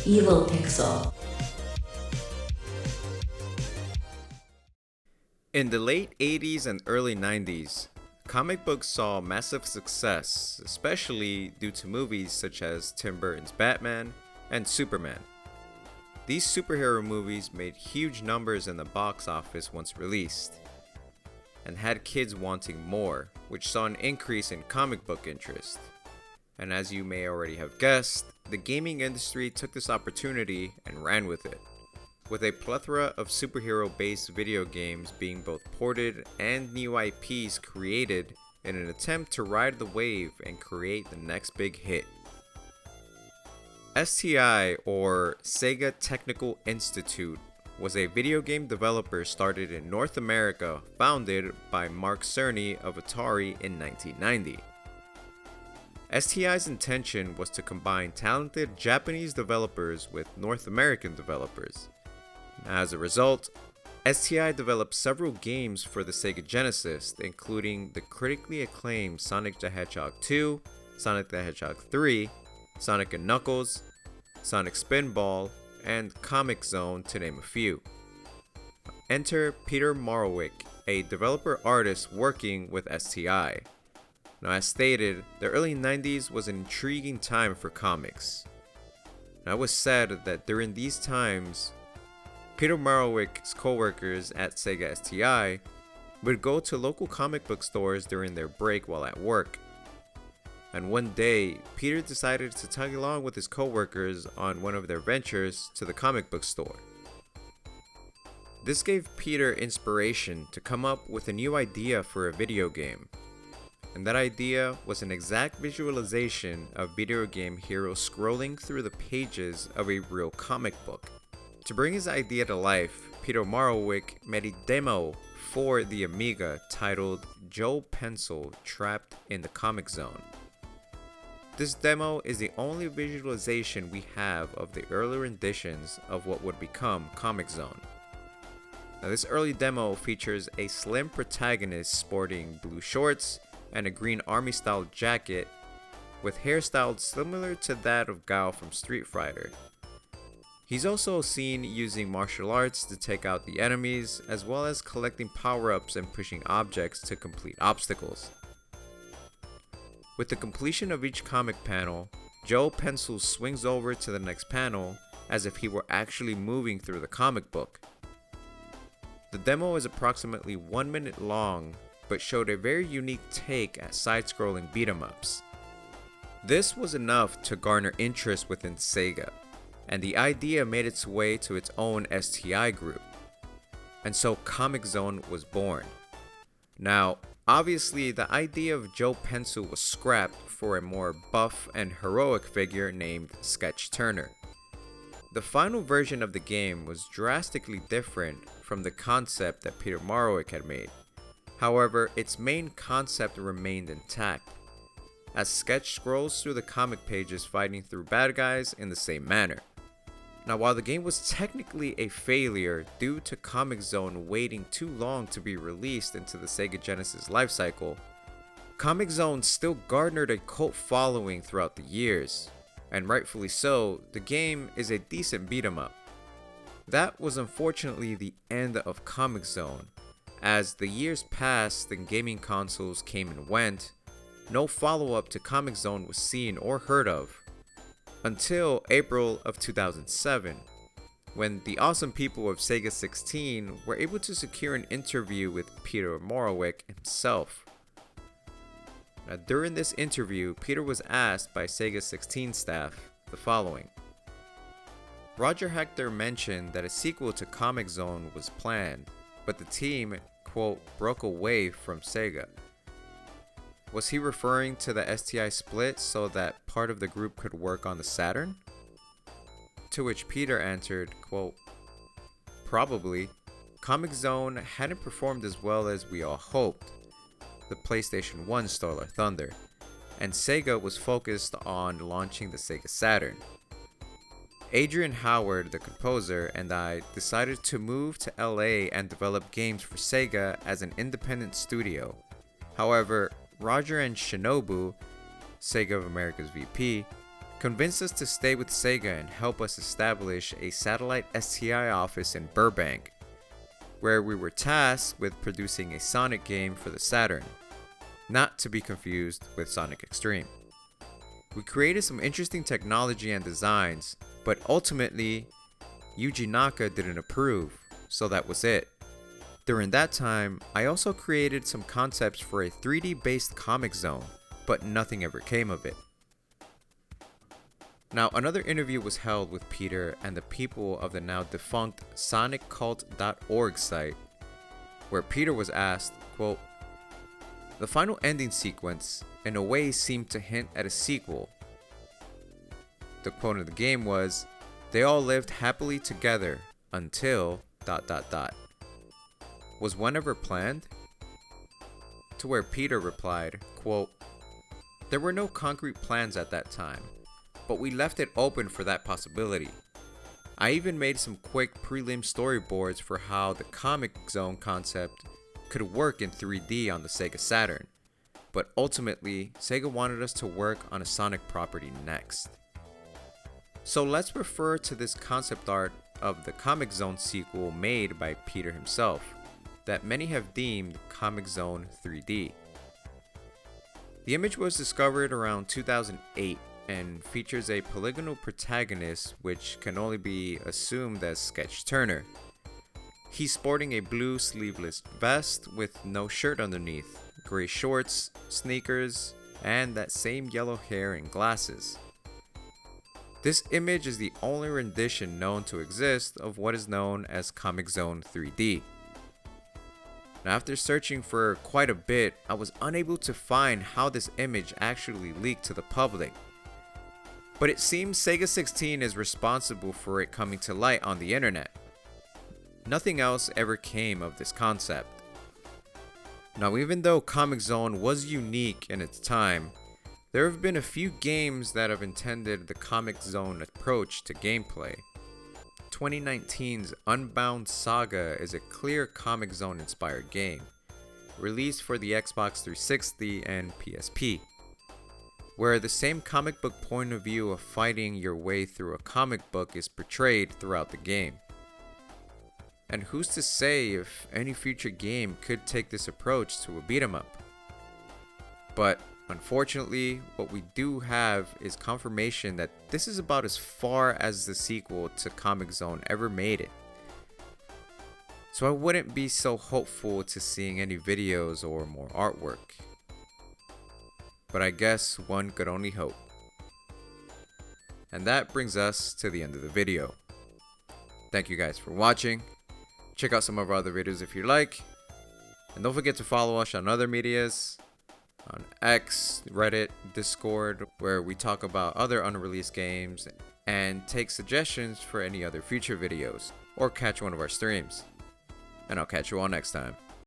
Evil Pixel. In the late 80s and early 90s, comic books saw massive success, especially due to movies such as Tim Burton's Batman and Superman. These superhero movies made huge numbers in the box office once released, and had kids wanting more, which saw an increase in comic book interest. And as you may already have guessed, the gaming industry took this opportunity and ran with it, with a plethora of superhero-based video games being both ported and new IPs created in an attempt to ride the wave and create the next big hit. STI, or Sega Technical Institute, was a video game developer started in North America, founded by Mark Cerny of Atari in 1990. STI's intention was to combine talented Japanese developers with North American developers. As a result, STI developed several games for the Sega Genesis, including the critically acclaimed Sonic the Hedgehog 2, Sonic the Hedgehog 3, Sonic & Knuckles, Sonic Spinball, and Comix Zone, to name a few. Enter Peter Marwick, a developer artist working with STI. Now, as stated, the early 90s was an intriguing time for comics. Now, it was said that during these times, Peter Marwick's co-workers at Sega STI would go to local comic book stores during their break while at work. And one day, Peter decided to tag along with his co-workers on one of their ventures to the comic book store. This gave Peter inspiration to come up with a new idea for a video game. And that idea was an exact visualization of video game heroes scrolling through the pages of a real comic book. To bring his idea to life, Peter Marwick made a demo for the Amiga titled Joe Pencil Trapped in the Comix Zone. This demo is the only visualization we have of the early renditions of what would become Comix Zone. Now, this early demo features a slim protagonist sporting blue shorts and a green army-style jacket with hairstyles similar to that of Gao from Street Fighter. He's also seen using martial arts to take out the enemies, as well as collecting power-ups and pushing objects to complete obstacles. With the completion of each comic panel, Joe Pencil swings over to the next panel as if he were actually moving through the comic book. The demo is approximately 1 minute long, but showed a very unique take at side-scrolling beat-em-ups. This was enough to garner interest within Sega, and the idea made its way to its own STI group. And so Comix Zone was born. Now, obviously the idea of Joe Pencil was scrapped for a more buff and heroic figure named Sketch Turner. The final version of the game was drastically different from the concept that Peter Marwick had made. However, its main concept remained intact, as Sketch scrolls through the comic pages fighting through bad guys in the same manner. Now, while the game was technically a failure due to Comix Zone waiting too long to be released into the Sega Genesis lifecycle, Comix Zone still garnered a cult following throughout the years, and rightfully so. The game is a decent beat-em-up. That was unfortunately the end of Comix Zone. As the years passed and gaming consoles came and went, no follow-up to Comix Zone was seen or heard of, until April of 2007, when the awesome people of Sega 16 were able to secure an interview with Peter Marwick himself. Now, during this interview, Peter was asked by Sega 16 staff the following. Roger Hector mentioned that a sequel to Comix Zone was planned, but the team, quote, broke away from Sega. Was he referring to the STI split so that part of the group could work on the Saturn? To which Peter answered, quote, probably. Comix Zone hadn't performed as well as we all hoped. The PlayStation 1 stole our thunder, and Sega was focused on launching the Sega Saturn. Adrian Howard, the composer, and I decided to move to LA and develop games for Sega as an independent studio. However, Roger and Shinobu, Sega of America's VP, convinced us to stay with Sega and help us establish a satellite STI office in Burbank, where we were tasked with producing a Sonic game for the Saturn, not to be confused with Sonic Extreme. We created some interesting technology and designs, but ultimately, Yuji Naka didn't approve, so that was it. During that time, I also created some concepts for a 3D based Comix Zone, but nothing ever came of it. Now, another interview was held with Peter and the people of the now defunct soniccult.org site, where Peter was asked, quote, "The final ending sequence, in a way, seemed to hint at a sequel." The quote of the game was, "They all lived happily together until ... Was one ever planned?" To where Peter replied, quote, "There were no concrete plans at that time, but we left it open for that possibility. I even made some quick prelim storyboards for how the Comix Zone concept could work in 3D on the Sega Saturn, but ultimately Sega wanted us to work on a Sonic property next. So let's refer to this concept art of the Comix Zone sequel made by Peter himself, that many have deemed Comix Zone 3D. The image was discovered around 2008 and features a polygonal protagonist which can only be assumed as Sketch Turner. He's sporting a blue sleeveless vest with no shirt underneath, gray shorts, sneakers, and that same yellow hair and glasses. This image is the only rendition known to exist of what is known as Comix Zone 3D. Now, after searching for quite a bit, I was unable to find how this image actually leaked to the public. But it seems Sega 16 is responsible for it coming to light on the internet. Nothing else ever came of this concept. Now, even though Comix Zone was unique in its time, there have been a few games that have intended the Comix Zone approach to gameplay. 2019's Unbound Saga is a clear Comix Zone inspired game, released for the Xbox 360 and PSP, where the same comic book point of view of fighting your way through a comic book is portrayed throughout the game. And who's to say if any future game could take this approach to a beat 'em up? But unfortunately, what we do have is confirmation that this is about as far as the sequel to Comix Zone ever made it. So I wouldn't be so hopeful to seeing any videos or more artwork. But I guess one could only hope. And that brings us to the end of the video. Thank you guys for watching. Check out some of our other videos if you like. And don't forget to follow us on other medias, on X, Reddit, Discord, where we talk about other unreleased games and take suggestions for any other future videos, or catch one of our streams. And I'll catch you all next time.